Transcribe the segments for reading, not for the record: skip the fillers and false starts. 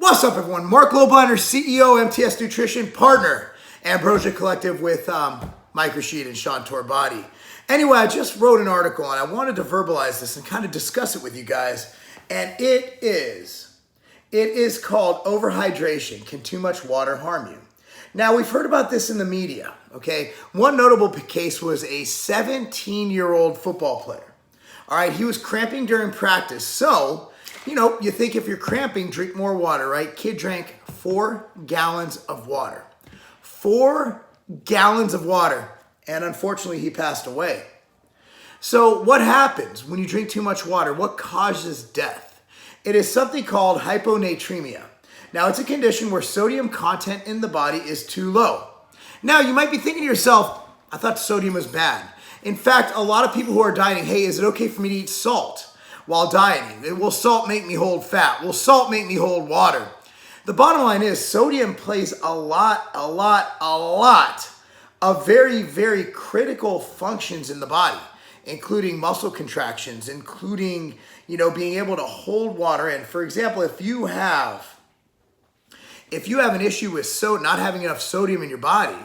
What's up, everyone? Marc Lobliner, CEO, MTS Nutrition, partner, Ambrosia Collective with Mike Rashid and Sean Torbati. Anyway, I just wrote an article and I wanted to verbalize this and kind of discuss it with you guys. And it is called Overhydration. Can too much water harm you? Now, we've heard about this in the media, okay? One notable case was a 17-year-old football player. All right, he was cramping during practice. So, you think if you're cramping, drink more water, right? Kid drank 4 gallons of water. 4 gallons of water. And unfortunately, he passed away. So what happens when you drink too much water? What causes death? It is something called hyponatremia. Now, it's a condition where sodium content in the body is too low. Now, you might be thinking to yourself, I thought sodium was bad. In fact, a lot of people who are dieting, hey, is it okay for me to eat salt while dieting? Will salt make me hold fat? Will salt make me hold water? The bottom line is sodium plays a lot of very, very critical functions in the body, including muscle contractions, including, being able to hold water. And for example, if you have an issue with not having enough sodium in your body,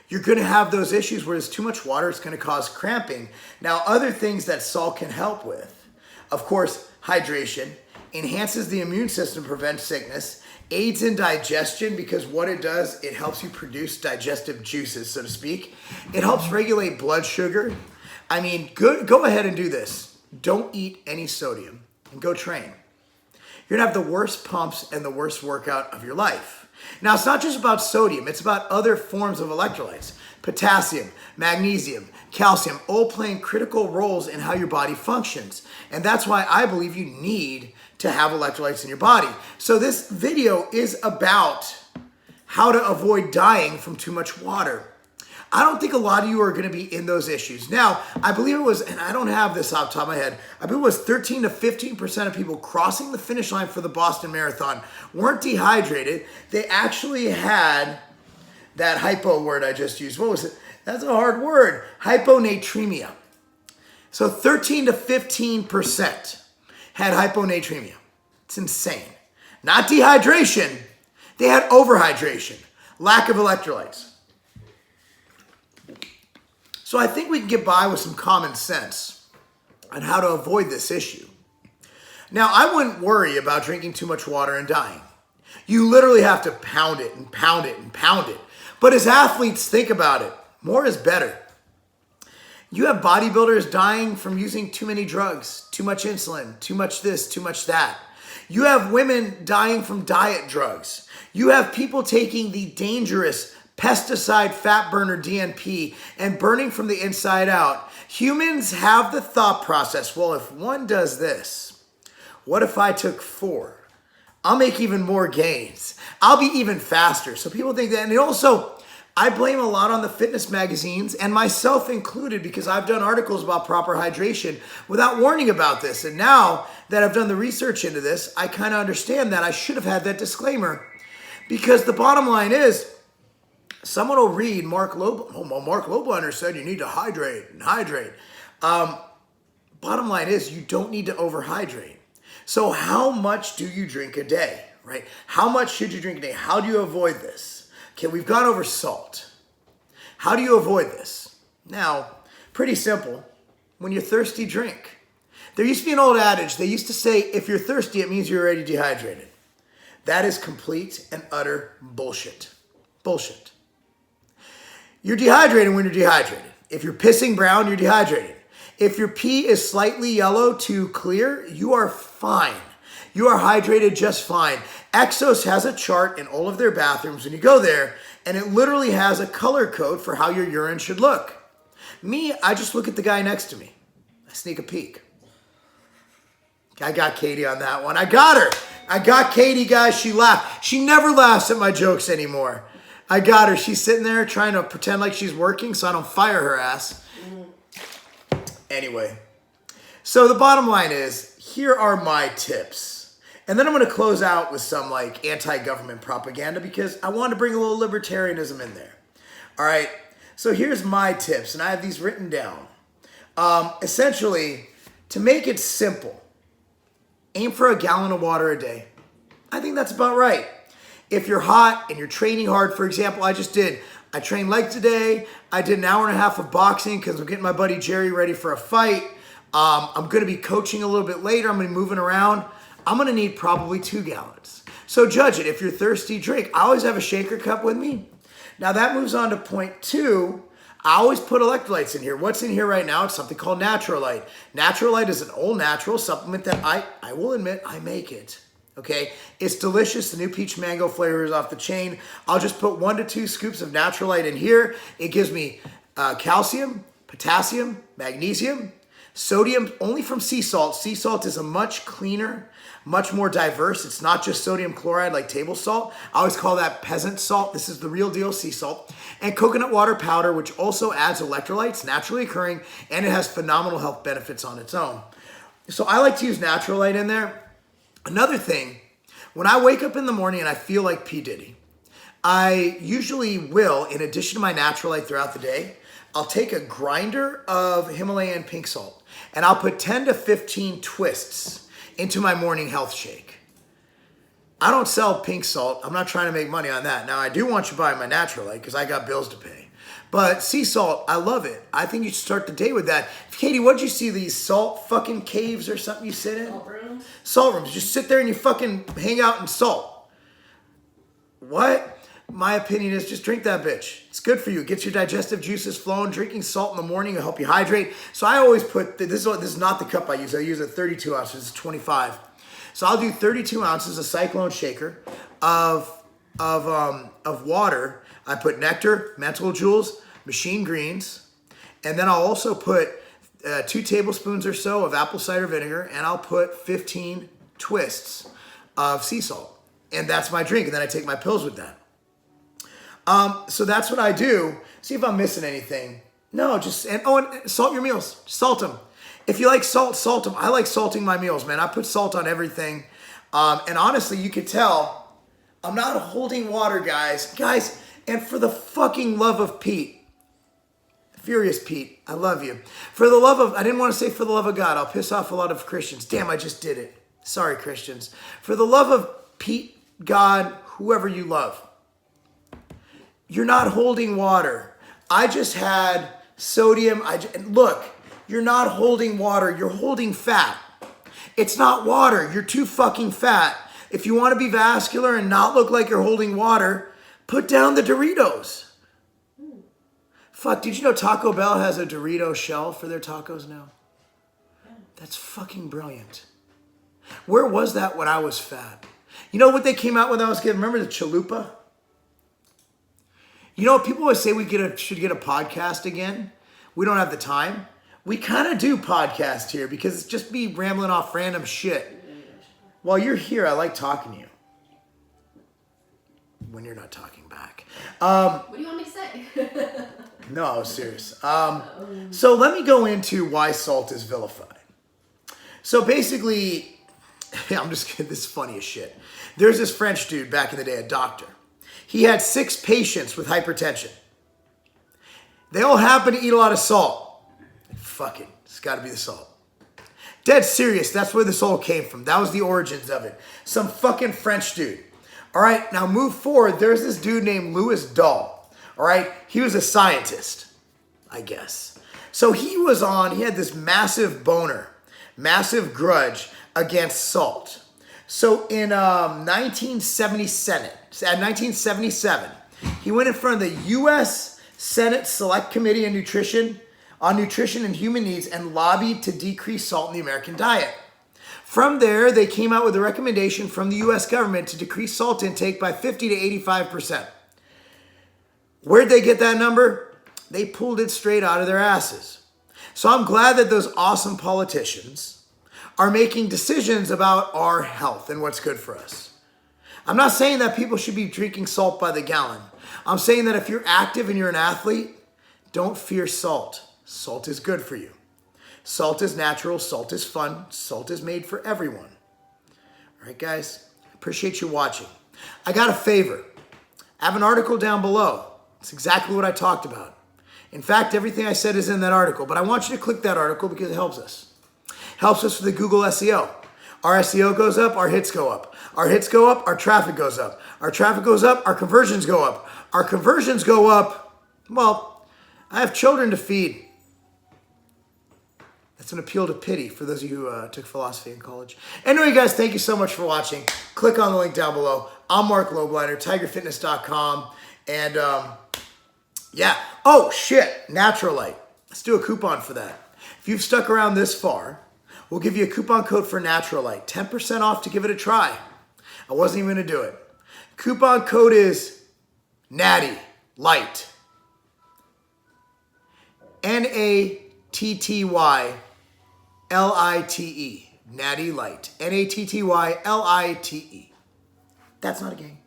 you're going to have those issues where there's too much water. It's going to cause cramping. Now, other things that salt can help with, of course, hydration, enhances the immune system, prevents sickness, aids in digestion because what it does, it helps you produce digestive juices, so to speak. It helps regulate blood sugar. I mean, go ahead and do this. Don't eat any sodium and go train. You're going to have the worst pumps and the worst workout of your life. Now, it's not just about sodium. It's about other forms of electrolytes. Potassium, magnesium, calcium, all playing critical roles in how your body functions. And that's why I believe you need to have electrolytes in your body. So this video is about how to avoid dying from too much water. I don't think a lot of you are going to be in those issues. Now, I believe it was, and I don't have this off the top of my head, I believe it was 13 to 15% of people crossing the finish line for the Boston Marathon weren't dehydrated. They actually had that hypo word I just used. What was it? That's a hard word. Hyponatremia. So 13 to 15% had hyponatremia. It's insane. Not dehydration. They had overhydration. Lack of electrolytes. So I think we can get by with some common sense on how to avoid this issue. Now, I wouldn't worry about drinking too much water and dying. You literally have to pound it and pound it and pound it. But as athletes, think about it. More is better. You have bodybuilders dying from using too many drugs, too much insulin, too much this, too much that. You have women dying from diet drugs. You have people taking the dangerous pesticide fat burner DNP and burning from the inside out. Humans have the thought process, well, if one does this, what if I took 4? I'll make even more gains. I'll be even faster. So people think that. And also, I blame a lot on the fitness magazines and myself included because I've done articles about proper hydration without warning about this. And now that I've done the research into this, I kind of understand that I should have had that disclaimer because the bottom line is, someone will read Marc Lobliner said you need to hydrate and hydrate. Bottom line is you don't need to overhydrate. So how much do you drink a day, right? How much should you drink a day? How do you avoid this? Okay, we've gone over salt. How do you avoid this? Now, pretty simple. When you're thirsty, drink. There used to be an old adage. They used to say, if you're thirsty, it means you're already dehydrated. That is complete and utter bullshit. Bullshit. You're dehydrated when you're dehydrated. If you're pissing brown, you're dehydrated. If your pee is slightly yellow to clear, you are fine. You are hydrated just fine. Exos has a chart in all of their bathrooms when you go there, and it literally has a color code for how your urine should look. Me, I just look at the guy next to me. I sneak a peek. I got Katie on that one. I got her. I got Katie, guys. She laughed. She never laughs at my jokes anymore. I got her. She's sitting there trying to pretend like she's working so I don't fire her ass. Anyway, so the bottom line is, here are my tips. And then I'm going to close out with some like anti-government propaganda because I want to bring a little libertarianism in there. All right, so here's my tips, and I have these written down. Essentially, to make it simple, aim for a gallon of water a day. I think that's about right. If you're hot and you're training hard, for example, I trained legs today. I did an hour and a half of boxing because I'm getting my buddy Jerry ready for a fight. I'm going to be coaching a little bit later. I'm going to be moving around. I'm going to need probably 2 gallons. So judge it. If you're thirsty, drink. I always have a shaker cup with me. Now that moves on to point 2. I always put electrolytes in here. What's in here right now? It's something called Naturalite. Naturalite is an old natural supplement that I will admit I make it. Okay, it's delicious. The new peach mango flavor is off the chain. I'll just put 1 to 2 scoops of Naturalite in here. It gives me calcium, potassium, magnesium, sodium, only from sea salt. Sea salt is a much cleaner, much more diverse. It's not just sodium chloride like table salt. I always call that peasant salt. This is the real deal sea salt. And coconut water powder, which also adds electrolytes, naturally occurring, and it has phenomenal health benefits on its own. So I like to use Naturalite in there. Another thing, when I wake up in the morning and I feel like P. Diddy, I usually will, in addition to my Naturalite throughout the day, I'll take a grinder of Himalayan pink salt and I'll put 10 to 15 twists into my morning health shake. I don't sell pink salt. I'm not trying to make money on that. Now, I do want you to buy my Naturalite because I got bills to pay. But sea salt, I love it. I think you should start the day with that. Katie, what'd you see? These salt fucking caves or something you sit in? Salt rooms. Salt rooms. Just sit there and you fucking hang out in salt. What? My opinion is just drink that bitch. It's good for you. It gets your digestive juices flowing. Drinking salt in the morning will help you hydrate. So I always put, this is not the cup I use. I use a 32 ounces. It's 25. So I'll do 32 ounces of Cyclone shaker of water. I put nectar, mental jewels, machine greens, and then I'll also put 2 tablespoons or so of apple cider vinegar, and I'll put 15 twists of sea salt. And that's my drink, and then I take my pills with that. So that's what I do. See if I'm missing anything. No, and salt your meals. Salt them. If you like salt, salt them. I like salting my meals, man. I put salt on everything. And honestly, you could tell I'm not holding water, guys. Guys, and for the fucking love of Pete, Furious Pete, I love you. For the love of, I didn't want to say for the love of God. I'll piss off a lot of Christians. Damn, I just did it. Sorry, Christians. For the love of Pete, God, whoever you love, you're not holding water. I just had sodium. Look, you're not holding water. You're holding fat. It's not water. You're too fucking fat. If you want to be vascular and not look like you're holding water, put down the Doritos. Fuck, did you know Taco Bell has a Dorito shell for their tacos now? That's fucking brilliant. Where was that when I was fat? You know what they came out with when I was kid? Remember the chalupa? You know what people always say we should get a podcast again? We don't have the time. We kind of do podcast here because it's just me rambling off random shit. While you're here, I like talking to you. When you're not talking back. What do you want me to say? No, I was serious. So let me go into why salt is vilified. So basically, I'm just kidding. This is funny as shit. There's this French dude back in the day, a doctor. He had 6 patients with hypertension. They all happened to eat a lot of salt. Fuck it. It's got to be the salt. Dead serious. That's where this all came from. That was the origins of it. Some fucking French dude. All right, now move forward. There's this dude named Louis Dahl. All right, he was a scientist, I guess. So he had this massive grudge against salt. So in 1977, he went in front of the U.S. Senate Select Committee on Nutrition and Human Needs and lobbied to decrease salt in the American diet. From there, they came out with a recommendation from the U.S. government to decrease salt intake by 50 to 85%. Where'd they get that number? They pulled it straight out of their asses. So I'm glad that those awesome politicians are making decisions about our health and what's good for us. I'm not saying that people should be drinking salt by the gallon. I'm saying that if you're active and you're an athlete, don't fear salt. Salt is good for you. Salt is natural. Salt is fun. Salt is made for everyone. All right, guys. Appreciate you watching. I got a favor. I have an article down below. It's exactly what I talked about. In fact, everything I said is in that article, but I want you to click that article because it helps us. Helps us with the Google SEO. Our SEO goes up, our hits go up. Our hits go up, our traffic goes up. Our traffic goes up, our conversions go up. Our conversions go up, well, I have children to feed. That's an appeal to pity for those of you who took philosophy in college. Anyway, guys, thank you so much for watching. Click on the link down below. I'm Marc Lobliner, tigerfitness.com. And yeah. Oh, shit. Naturalite. Let's do a coupon for that. If you've stuck around this far, we'll give you a coupon code for Naturalite. 10% off to give it a try. I wasn't even going to do it. Coupon code is Natty Light. NattyLite. Natty Light. NattyLite. That's not a game.